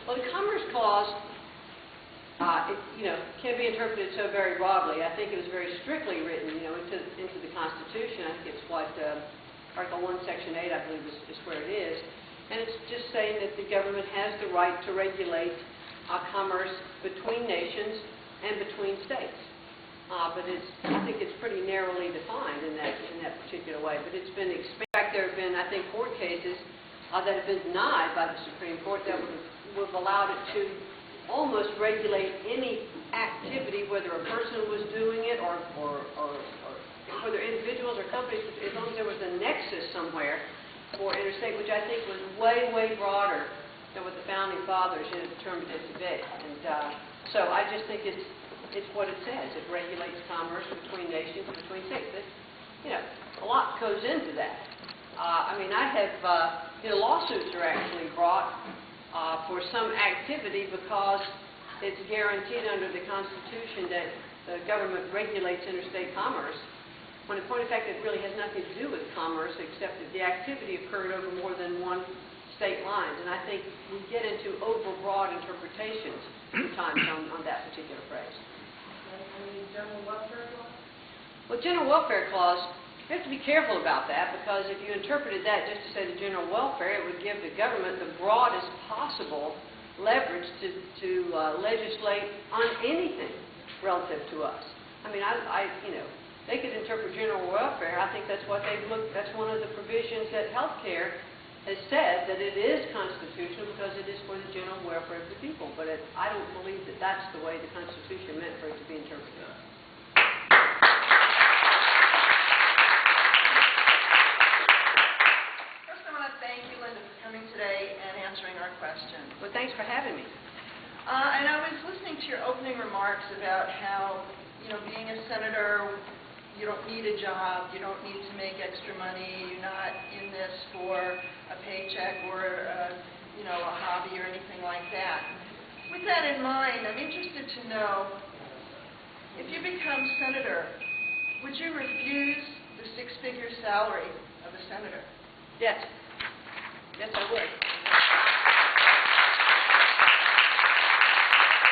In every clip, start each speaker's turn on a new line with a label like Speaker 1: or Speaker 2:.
Speaker 1: Well, the Commerce Clause, can be interpreted so very broadly. I think it was very strictly written, into the Constitution. I think it's what Article 1, Section 8, I believe, is where it is. And it's just saying that the government has the right to regulate commerce between nations and between states. But I think it's pretty narrowly defined in that particular way. But it's been expanded. In fact, there have been, I think, court cases that have been denied by the Supreme Court that would have allowed it to almost regulate any activity, whether a person was doing it or whether individuals or companies, as long as there was a nexus somewhere for interstate, which I think was way, way broader than what the Founding Fathers determined it to be. And so I just think it's what it says. It regulates commerce between nations, between states. A lot goes into that. I have, lawsuits are actually brought for some activity because it's guaranteed under the Constitution that the government regulates interstate commerce, when in point of fact it really has nothing to do with commerce except that the activity occurred over more than one state lines. And I think we get into overbroad interpretations sometimes on that particular phrase.
Speaker 2: General welfare clause?
Speaker 1: Well, general welfare clause, you have to be careful about that, because if you interpreted that just to say the general welfare, it would give the government the broadest possible leverage to legislate on anything relative to us. They could interpret general welfare. I think that's what they've looked. That's one of the provisions that healthcare has said, that it is constitutional because it is for the general welfare of the people. But I don't believe that that's the way the Constitution meant for it to be interpreted.
Speaker 2: Today and answering our questions.
Speaker 1: Well, thanks for having me.
Speaker 2: And I was listening to your opening remarks about how, being a senator, you don't need a job, you don't need to make extra money, you're not in this for a paycheck or a hobby or anything like that. With that in mind, I'm interested to know, if you become senator, would you refuse the six-figure salary of a senator?
Speaker 1: Yes. Yes, I would. And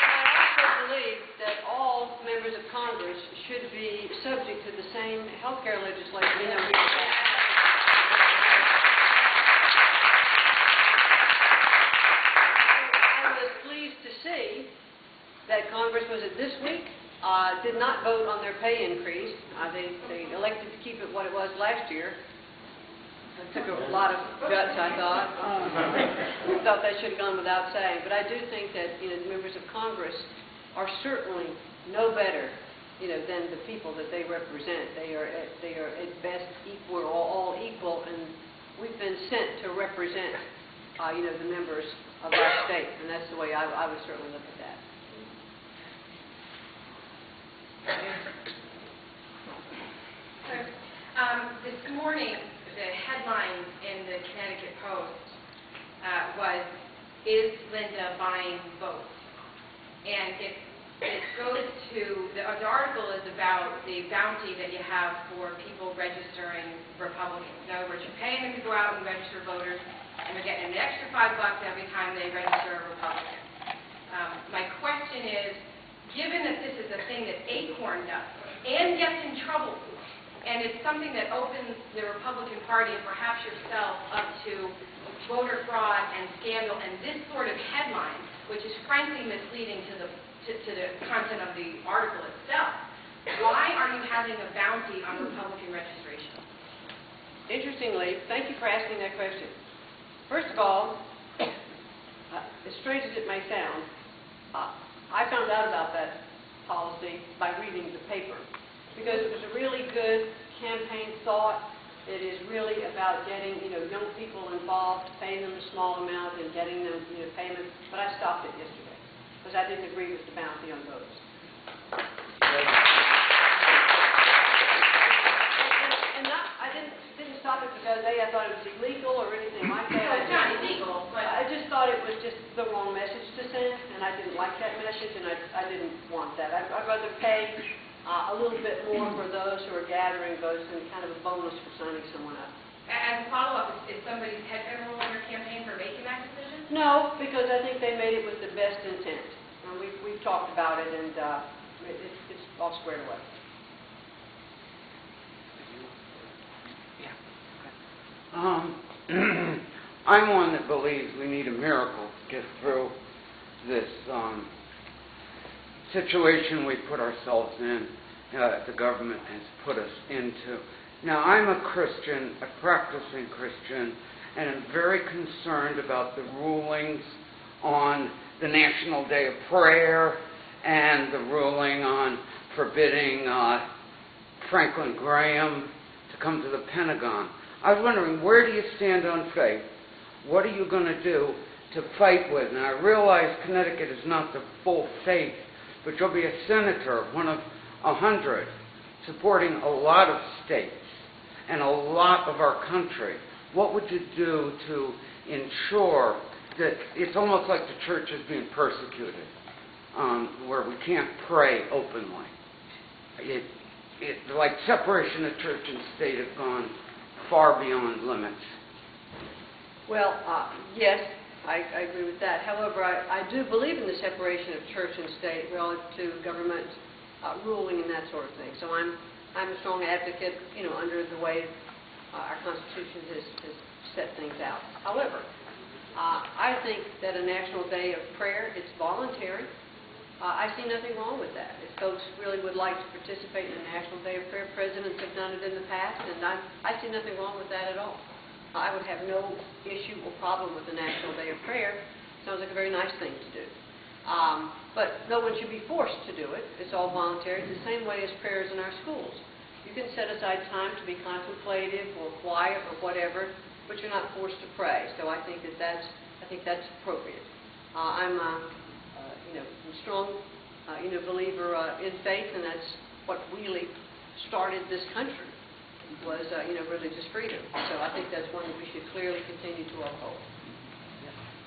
Speaker 1: I also believe that all members of Congress should be subject to the same health care legislation that we have. I was pleased to see that Congress, was it this week, did not vote on their pay increase. They elected to keep it what it was last year. It took a lot of guts, I thought. We thought that should have gone without saying. But I do think that the members of Congress are certainly no better than the people that they represent. They are at best equal, or all equal, and we've been sent to represent the members of our state, and that's the way I would certainly look at that.
Speaker 3: This morning, the headline in the Connecticut Post was, "Is Linda buying votes?" And it goes to, the article is about the bounty that you have for people registering Republicans. In other words, you're paying them to go out and register voters, and they're getting an extra $5 every time they register a Republican. My question is, given that this is a thing that Acorn does and gets in trouble, and it's something that opens the Republican Party and perhaps yourself up to voter fraud and scandal and this sort of headline, which is frankly misleading to the content of the article itself. Why are you having a bounty on Republican registration?
Speaker 1: Interestingly, thank you for asking that question. First of all, as strange as it may sound, I found out about that policy by reading the paper, because it was a really good campaign thought. It is really about getting young people involved, paying them a small amount and getting them payments. But I stopped it yesterday because I didn't agree with the bounty on votes. And I didn't stop it because I thought it was illegal or anything like that.
Speaker 3: No, it's not illegal, but
Speaker 1: I just thought it was just the wrong message to send, and I didn't like that message, and I didn't want that. I'd rather pay a little bit more for those who are gathering votes than kind of a bonus for signing someone up.
Speaker 3: as a follow-up, is somebody's head enrolled in your campaign for making that decision?
Speaker 1: No, because I think they made it with the best intent. We've talked about it, and it's all squared away.
Speaker 4: I'm one that believes we need a miracle to get through this situation we put ourselves in, the government has put us into. Now, I'm a Christian, a practicing Christian, and I'm very concerned about the rulings on the National Day of Prayer and the ruling on forbidding Franklin Graham to come to the Pentagon. I was wondering, where do you stand on faith? What are you going to do to fight with? And I realize Connecticut is not the full faith, but you'll be a senator, one of 100, supporting a lot of states and a lot of our country. What would you do to ensure that it's almost like the church is being persecuted, where we can't pray openly? Like separation of church and state have gone far beyond limits.
Speaker 1: Well, yes, I agree with that. However, I do believe in the separation of church and state relative to government ruling and that sort of thing. So I'm a strong advocate, under the way our Constitution has set things out. However, I think that a National Day of Prayer, it's voluntary. I see nothing wrong with that. If folks really would like to participate in a National Day of Prayer, presidents have done it in the past, and I see nothing wrong with that at all. I would have no issue or problem with the National Day of Prayer. Sounds like a very nice thing to do. But no one should be forced to do it. It's all voluntary. It's the same way as prayers in our schools. You can set aside time to be contemplative or quiet or whatever, but you're not forced to pray. So I think that's appropriate. I'm a strong believer in faith, and that's what really started this country was religious freedom. So I think that's one that we should clearly continue to uphold.